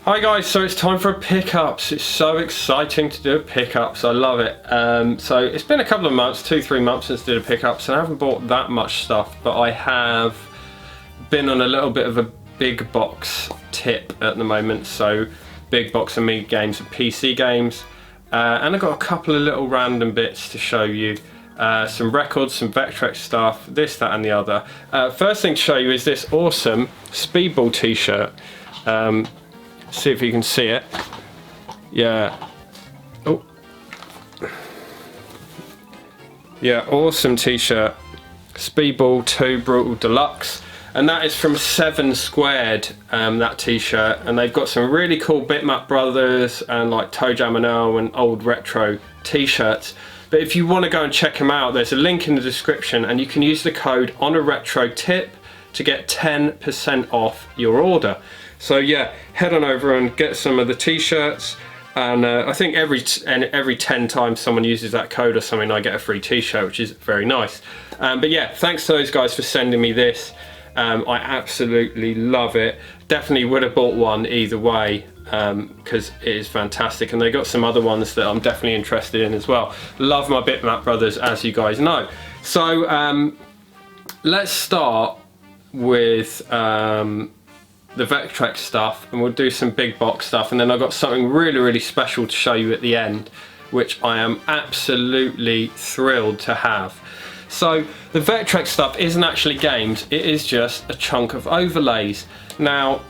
Hi guys, so it's time for pickups. It's so exciting to do pickups. I love it. So it's been a couple of months, 2-3 months since I did a pickups, and I haven't bought that much stuff, but I have been on a little bit of a big box tip at the moment. So big box Amiga games and PC games, and I've got a couple of little random bits to show you. Some records, some Vectrex stuff, this, that and the other. First thing to show you is this awesome Speedball t-shirt. See if you can see it. Yeah. Oh. Yeah, awesome t-shirt. Speedball 2 Brutal Deluxe. And that is from 7 Squared, that t-shirt. And they've got some really cool Bitmap Brothers and like Toe Jam and Earl and old retro t-shirts. But if you want to go and check them out, there's a link in the description and you can use the code on a retro tip to get 10% off your order. So yeah, head on over and get some of the t-shirts, and I think every 10 times someone uses that code or something, I get a free t-shirt, which is very nice. But yeah, thanks to those guys for sending me this. I absolutely love it. Definitely would have bought one either way, because it is fantastic, and they got some other ones that I'm definitely interested in as well. Love my Bitmap Brothers, as you guys know. So let's start with the Vectrex stuff, and we'll do some big box stuff, and then I've got something really special to show you at the end, which I am absolutely thrilled to have. So the Vectrex stuff isn't actually games, it is just a chunk of overlays. Now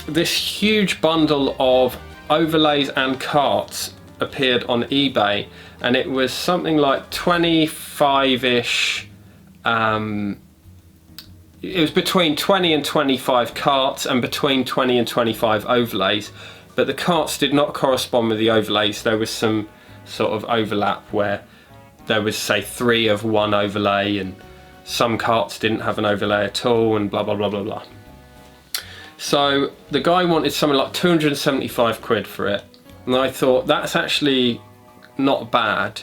this huge bundle of overlays and carts appeared on eBay, and it was something like 25-ish, it was between 20 and 25 carts and between 20 and 25 overlays, but the carts did not correspond with the overlays. There was some sort of overlap where there was, say, 3 of one overlay, and some carts didn't have an overlay at all, and blah blah blah blah blah. So the guy wanted something like 275 quid for it, and I thought that's actually not bad,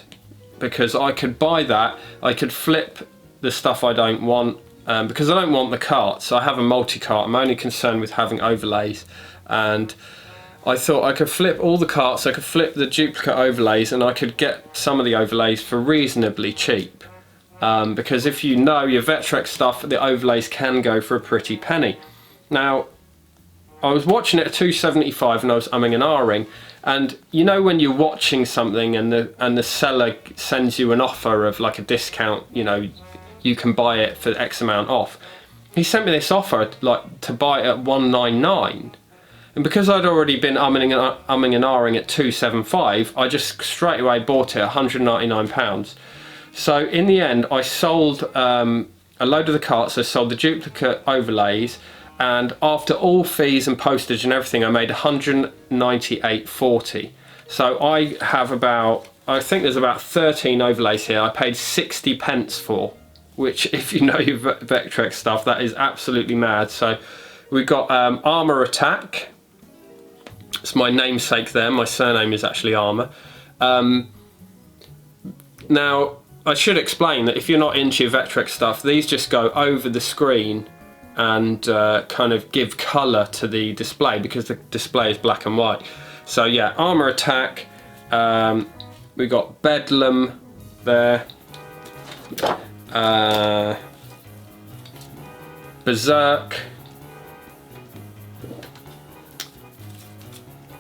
because I could buy that, I could flip the stuff I don't want, because I don't want the carts. I have a multi-cart, I'm only concerned with having overlays, and I thought I could flip all the carts, I could flip the duplicate overlays, and I could get some of the overlays for reasonably cheap, because if you know your Vectrex stuff, the overlays can go for a pretty penny. Now I was watching it at 275 and I was umming and ahhing, and you know when you're watching something and the seller sends you an offer of like a discount, you know, you can buy it for X amount off. He sent me this offer like to buy it at 199, and because I'd already been umming and ahhing at 275, I just straight away bought it, £199. So in the end I sold a load of the carts, I sold the duplicate overlays, and after all fees and postage and everything I made 198.40. So I have about, I think there's about 13 overlays here I paid 60 pence for, which if you know your Vectrex stuff, that is absolutely mad. So we've got Armour Attack. It's my namesake there, my surname is actually Armour. Now I should explain that if you're not into your Vectrex stuff, these just go over the screen and kind of give colour to the display, because the display is black and white. So yeah, Armour Attack, we got Bedlam there, Berserk,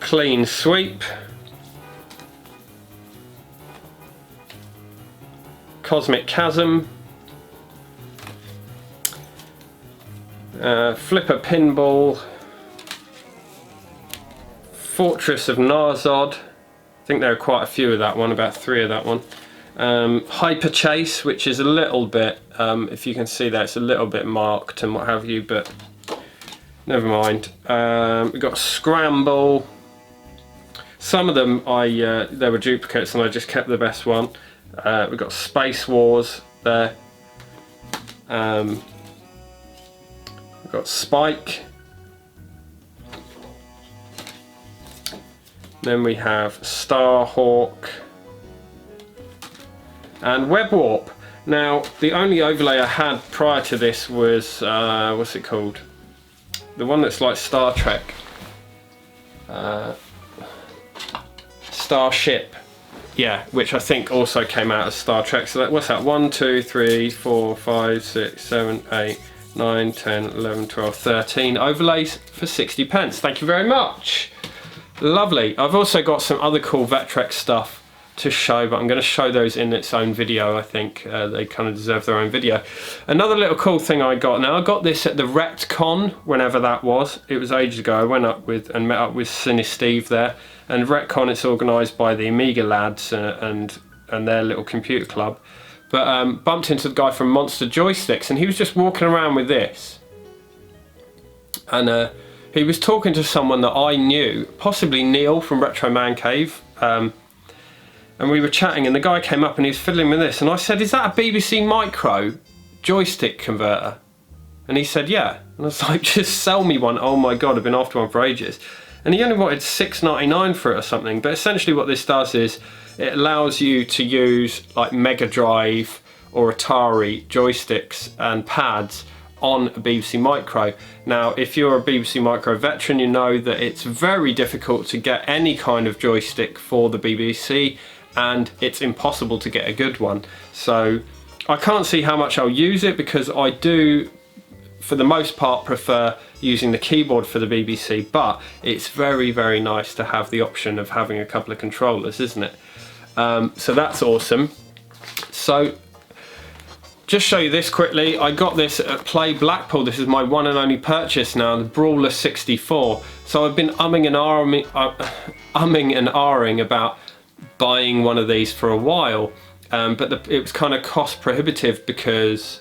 Clean Sweep, Cosmic Chasm, Flipper Pinball, Fortress of Narzod, I think there are quite a few of that one, about 3 of that one. Hyper Chase, which is a little bit, if you can see that, it's a little bit marked and what have you, but never mind. We've got Scramble. Some of them they were duplicates and I just kept the best one. We've got Space Wars there. We've got Spike. Then we have Starhawk and Web Warp. Now the only overlay I had prior to this was what's it called? The one that's like Star Trek. Starship, yeah, which I think also came out as Star Trek. So what's that? 1, 2, 3, 4, 5, 6, 7, 8, 9, 10, 11, 12, 13 overlays for 60p. Thank you very much. Lovely. I've also got some other cool Vectrex stuff to show, but I'm going to show those in its own video. I think they kind of deserve their own video. Another little cool thing I got, now I got this at the RectCon, whenever that was. It was ages ago. I went up with and met up with Sinisteve there, and RectCon, it's organised by the Amiga lads and their little computer club. But bumped into the guy from Monster Joysticks, and he was just walking around with this, and he was talking to someone that I knew, possibly Neil from Retro Man Cave. And we were chatting, and the guy came up and he was fiddling with this, and I said, is that a BBC Micro joystick converter? And he said, yeah. And I was like, just sell me one. Oh my god, I've been after one for ages. And he only wanted $6.99 for it or something. But essentially what this does is it allows you to use like Mega Drive or Atari joysticks and pads on a BBC Micro. Now, if you're a BBC Micro veteran, you know that it's very difficult to get any kind of joystick for the BBC, and it's impossible to get a good one. So I can't see how much I'll use it, because I do, for the most part, prefer using the keyboard for the BBC, but it's very, very nice to have the option of having a couple of controllers, isn't it? So that's awesome. So just show you this quickly. I got this at Play Blackpool. This is my one and only purchase now, the Brawler 64. So I've been umming and ahhing about buying one of these for a while, but it was kind of cost prohibitive because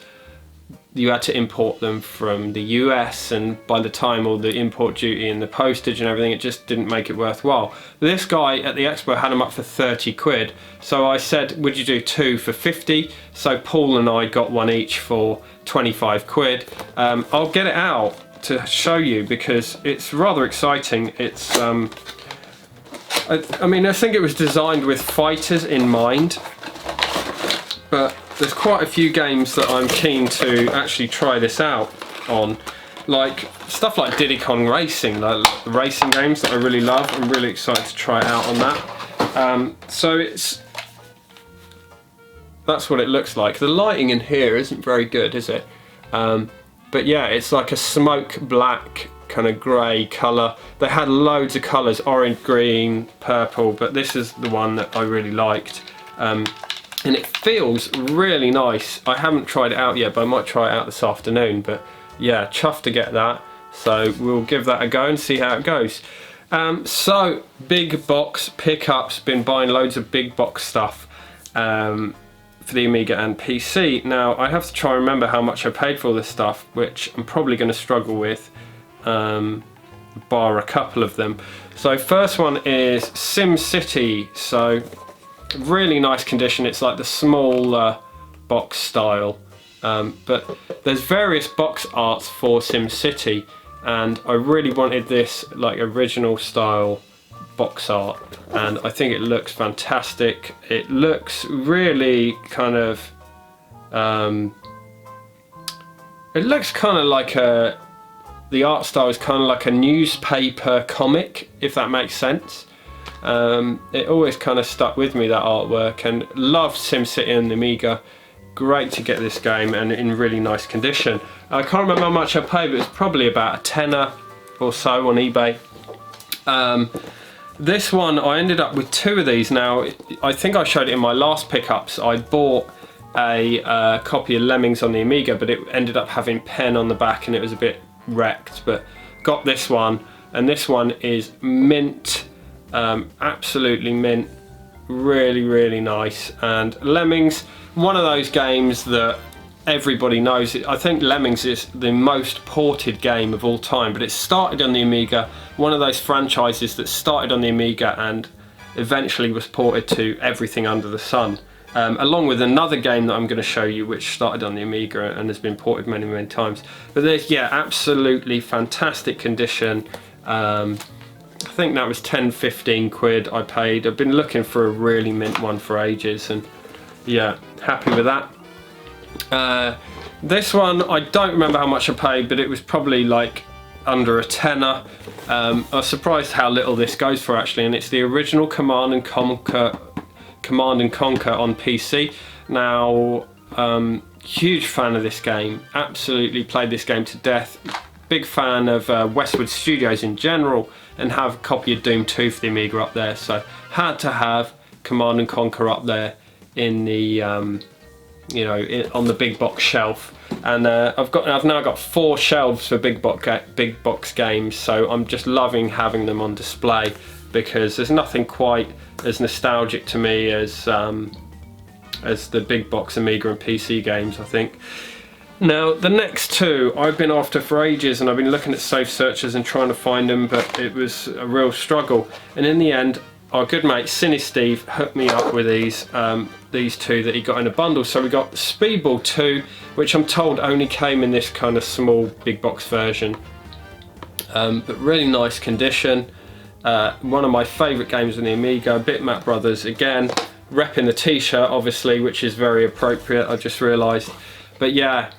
you had to import them from the US, and by the time all the import duty and the postage and everything, it just didn't make it worthwhile. This guy at the expo had them up for 30 quid, so I said, would you do two for 50? So Paul and I got one each for 25 quid. I'll get it out to show you because it's rather exciting. It's I mean, I think it was designed with fighters in mind, but there's quite a few games that I'm keen to actually try this out on, like stuff like Diddy Kong Racing, like the racing games that I really love. I'm really excited to try it out on that. So that's what it looks like. The lighting in here isn't very good, is it? But yeah, it's like a smoke black kind of grey colour. They had loads of colours, orange, green, purple, but this is the one that I really liked. And it feels really nice. I haven't tried it out yet, but I might try it out this afternoon. But yeah, chuffed to get that. So we'll give that a go and see how it goes. So big box pickups, been buying loads of big box stuff for the Amiga and PC. Now I have to try and remember how much I paid for all this stuff, which I'm probably going to struggle with, bar a couple of them. So first one is SimCity. So really nice condition. It's like the small box style, but there's various box arts for SimCity, and I really wanted this like original style box art, and I think it looks fantastic. It looks really kind of it looks kind of like the art style is kind of like a newspaper comic, if that makes sense. It always kind of stuck with me, that artwork, and loved SimCity and the Amiga. Great to get this game, and in really nice condition. I can't remember how much I paid, but it was probably about a tenner or so on eBay. This one, I ended up with two of these. Now, I think I showed it in my last pickups. I bought a copy of Lemmings on the Amiga, but it ended up having pen on the back and it was a bit wrecked, but got this one, and this one is mint. Absolutely mint, really nice. And Lemmings, one of those games that everybody knows. I think Lemmings is the most ported game of all time, but it started on the Amiga, one of those franchises that started on the Amiga and eventually was ported to everything under the sun, along with another game that I'm going to show you which started on the Amiga and has been ported many times. But there's, yeah, absolutely fantastic condition. I think that was 10-15 quid I paid. I've been looking for a really mint one for ages, and yeah, happy with that. This one, I don't remember how much I paid, but it was probably like under a tenner. I was surprised how little this goes for actually, and it's the original Command and Conquer on PC. Now, huge fan of this game, absolutely played this game to death. Big fan of Westwood Studios in general, and have a copy of Doom 2 for the Amiga up there, so had to have Command and Conquer up there in the on the big box shelf. And I've now got 4 shelves for big box games, so I'm just loving having them on display, because there's nothing quite as nostalgic to me as the big box Amiga and PC games, I think. Now, the next 2 I've been after for ages, and I've been looking at safe searches and trying to find them, but it was a real struggle. And in the end, our good mate Sinisteve hooked me up with these 2 that he got in a bundle. So we got Speedball 2, which I'm told only came in this kind of small big box version, but really nice condition. One of my favourite games on the Amiga, Bitmap Brothers, again, repping the t-shirt obviously, which is very appropriate, I just realised. But yeah,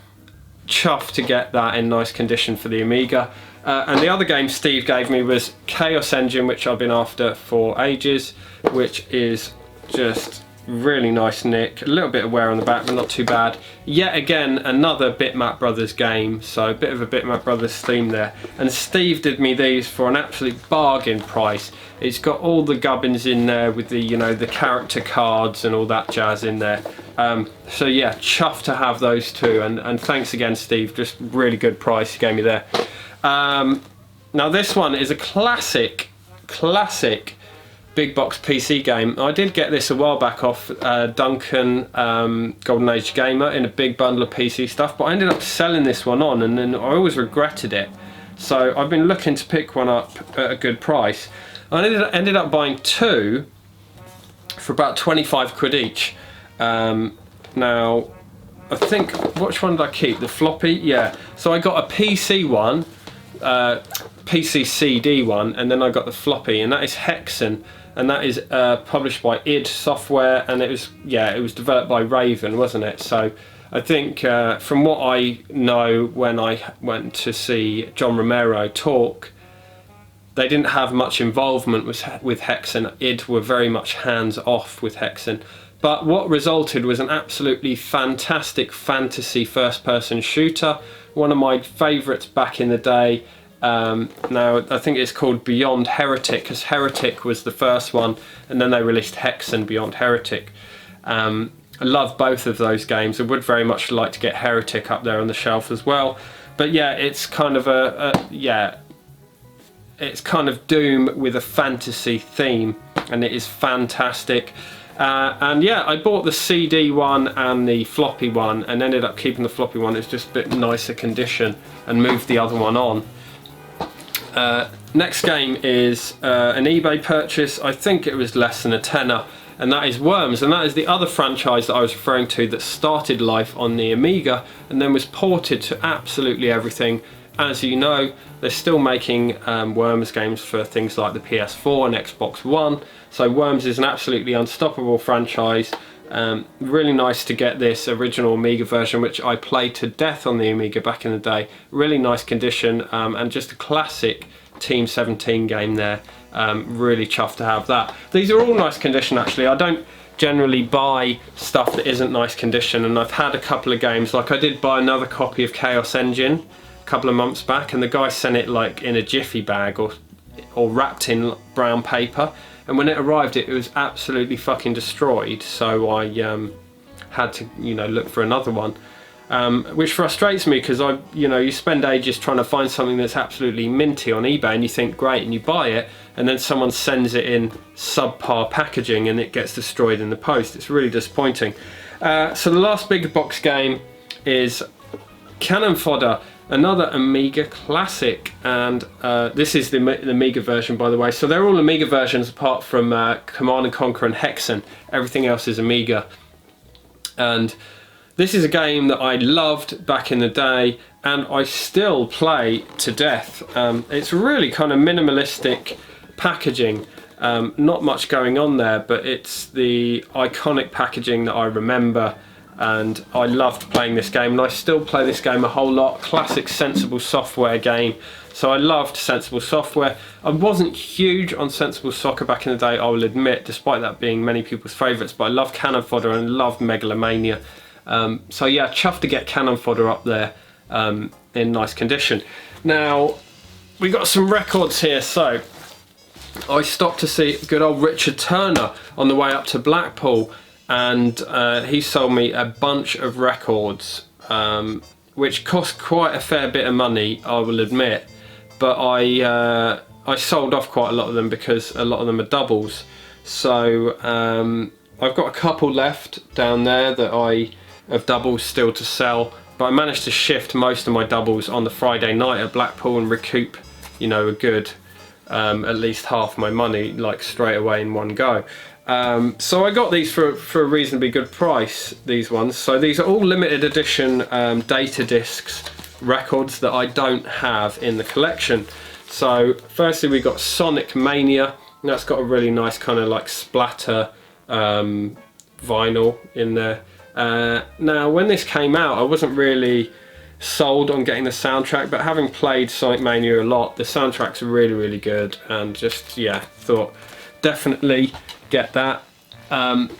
chuffed to get that in nice condition for the Amiga. And the other game Steve gave me was Chaos Engine, which I've been after for ages, which is just really nice nick. A little bit of wear on the back, but not too bad. Yet again, another Bitmap Brothers game, so a bit of a Bitmap Brothers theme there. And Steve did me these for an absolute bargain price. It's got all the gubbins in there with the, the character cards and all that jazz in there. So yeah, chuffed to have those 2, and thanks again Steve, just really good price you gave me there. Now this one is a classic big box PC game. I did get this a while back off Duncan Golden Age Gamer in a big bundle of PC stuff, but I ended up selling this one on, and then I always regretted it. So I've been looking to pick one up at a good price. I ended up buying 2 for about 25 quid each. Now, I think, which one did I keep? The floppy? Yeah. So I got a PC one, PC CD one, and then I got the floppy, and that is Hexen, and that is published by id Software, and it was developed by Raven, wasn't it? So I think from what I know, when I went to see John Romero talk, they didn't have much involvement with Hexen. id were very much hands off with Hexen. But what resulted was an absolutely fantastic fantasy first-person shooter. One of my favourites back in the day. Now, I think it's called Beyond Heretic, because Heretic was the first one, and then they released Hexen Beyond Heretic. I love both of those games. I would very much like to get Heretic up there on the shelf as well. But yeah, it's kind of it's kind of Doom with a fantasy theme, and it is fantastic. And yeah, I bought the CD one and the floppy one, and ended up keeping the floppy one. It's just a bit nicer condition, and moved the other one on. Next game is an eBay purchase. I think it was less than a tenner, and that is Worms, and that is the other franchise that I was referring to that started life on the Amiga and then was ported to absolutely everything. As you know, they're still making Worms games for things like the PS4 and Xbox One, so Worms is an absolutely unstoppable franchise. Really nice to get this original Amiga version, which I played to death on the Amiga back in the day. Really nice condition, and just a classic Team 17 game there. Really chuffed to have that. These are all nice condition actually. I don't generally buy stuff that isn't nice condition, and I've had a couple of games, like I did buy another copy of Chaos Engine a couple of months back, and the guy sent it like in a jiffy bag or wrapped in brown paper, and when it arrived it was absolutely fucking destroyed, so I had to look for another one, which frustrates me, because you spend ages trying to find something that's absolutely minty on eBay, and you think great, and you buy it, and then someone sends it in subpar packaging and it gets destroyed in the post. It's really disappointing. So the last big box game is Cannon Fodder, another Amiga classic, and this is the Amiga version, by the way. So they're all Amiga versions apart from Command and Conquer and Hexen. Everything else is Amiga. And this is a game that I loved back in the day, and I still play to death. It's really kind of minimalistic packaging. Not much going on there, but it's the iconic packaging that I remember. and I loved playing this game, and I still play this game a whole lot. Classic Sensible Software game. So I loved Sensible Software. I wasn't huge on Sensible Soccer back in the day, I will admit, despite that being many people's favourites, but I loved Cannon Fodder and loved Megalomania. So yeah, chuffed to get Cannon Fodder up there in nice condition. Now, we got some records here. So I stopped to see good old Richard Turner on the way up to Blackpool, and he sold me a bunch of records, which cost quite a fair bit of money, I will admit. But I sold off quite a lot of them because a lot of them are doubles. So I've got a couple left down there that I have doubles still to sell, but I managed to shift most of my doubles on the Friday night at Blackpool and recoup, you know, a good at least half my money, like straight away in one go. So I got these for a reasonably good price, these ones. So these are all limited edition data discs records that I don't have in the collection. So firstly we got Sonic Mania, and that's got a really nice kind of like splatter vinyl in there. Now when this came out I wasn't really sold on getting the soundtrack, but having played Sonic Mania a lot, the soundtrack's really good, and just yeah, thought definitely get that. Panzer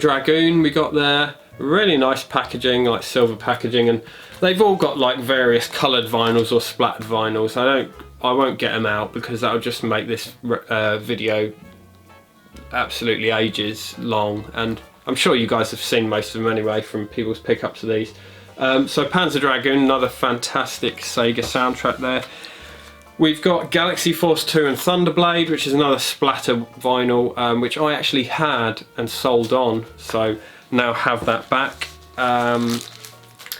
Dragoon we got there, really nice packaging, like silver packaging, and they've all got like various coloured vinyls or splattered vinyls. I won't get them out because that'll just make this video absolutely ages long, and I'm sure you guys have seen most of them anyway from people's pickups of these. So Panzer Dragoon, another fantastic Sega soundtrack there. We've got Galaxy Force 2 and Thunderblade, which is another splatter vinyl, which I actually had and sold on, so now have that back.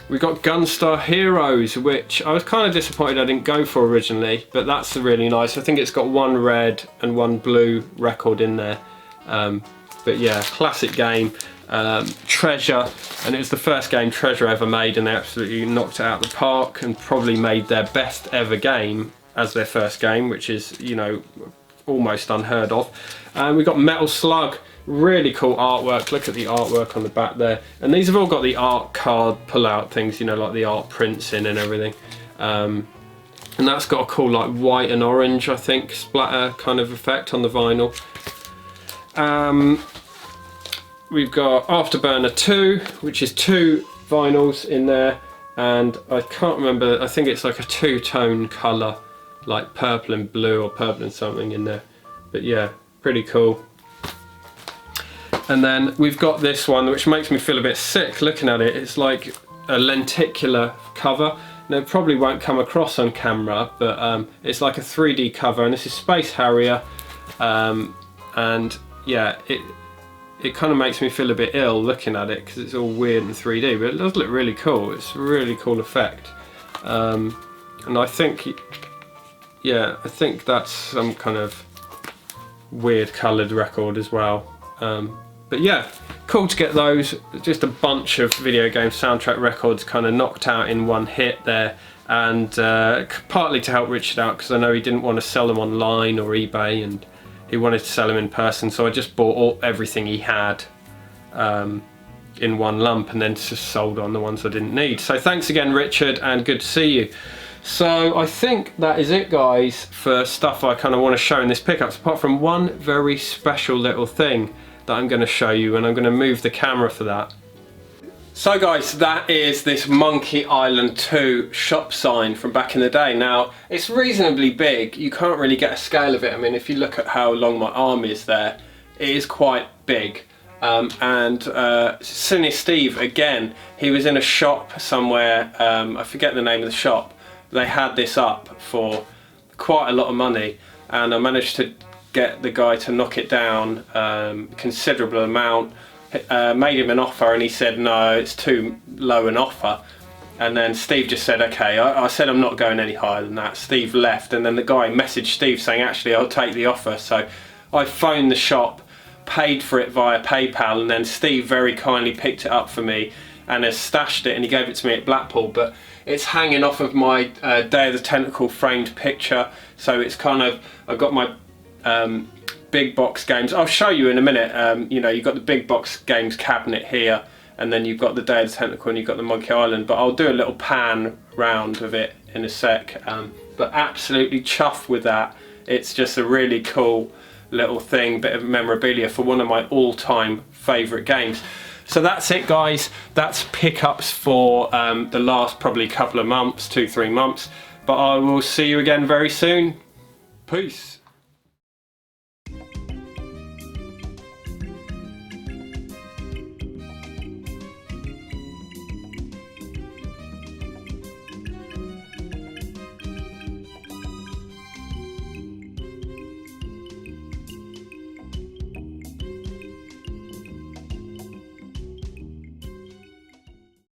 We got Gunstar Heroes, which I was kind of disappointed I didn't go for originally, but that's really nice. I think it's got one red and one blue record in there. But yeah, classic game. Treasure, and it was the first game Treasure ever made, and they absolutely knocked it out of the park and probably made their best ever game as their first game, which is, you know, almost unheard of. We've got Metal Slug, really cool artwork. Look at the artwork on the back there, and these have all got the art card pull out things, you know, like the art prints in and everything. And that's got a cool like white and orange, I think, splatter kind of effect on the vinyl. We've got Afterburner 2, which is 2 vinyls in there, and I can't remember, I think it's like a 2-tone colour, like purple and blue or purple and something in there. But yeah, pretty cool. And then we've got this one, which makes me feel a bit sick looking at it. It's like a lenticular cover. Now, it probably won't come across on camera, but it's like a 3D cover, and this is Space Harrier. And yeah, it kind of makes me feel a bit ill looking at it because it's all weird and 3D, but it does look really cool. It's a really cool effect. And I think, yeah, I think that's some kind of weird coloured record as well. But yeah, cool to get those. Just a bunch of video game soundtrack records kind of knocked out in one hit there, and partly to help Richard out because I know he didn't want to sell them online or eBay, and he wanted to sell them in person, so I just bought everything he had in one lump and then just sold on the ones I didn't need. So thanks again, Richard, and good to see you. So I think that is it, guys, for stuff I kind of want to show in this pickups, apart from one very special little thing that I'm going to show you, and I'm going to move the camera for that. So guys, that is this Monkey Island 2 shop sign from back in the day. Now, it's reasonably big. You can't really get a scale of it. I mean, if you look at how long my arm is there, it is quite big. And Sinisteve, again, he was in a shop somewhere, I forget the name of the shop. They had this up for quite a lot of money, and I managed to get the guy to knock it down considerable amount. Made him an offer, and he said no, it's too low an offer. And then Steve just said okay. I said I'm not going any higher than that. Steve left, and then the guy messaged Steve saying actually I'll take the offer. So I phoned the shop, paid for it via PayPal, and then Steve very kindly picked it up for me and has stashed it, and he gave it to me at Blackpool. But it's hanging off of my Day of the Tentacle framed picture, so it's kind of, I've got my big box games. I'll show you in a minute. You know, you've got the big box games cabinet here, and then you've got the Day of the Tentacle, and you've got the Monkey Island. But I'll do a little pan round of it in a sec. But absolutely chuffed with that. It's just a really cool little thing, bit of memorabilia for one of my all-time favourite games. So that's it, guys. That's pickups for the last probably couple of months, 2-3 months. But I will see you again very soon. Peace.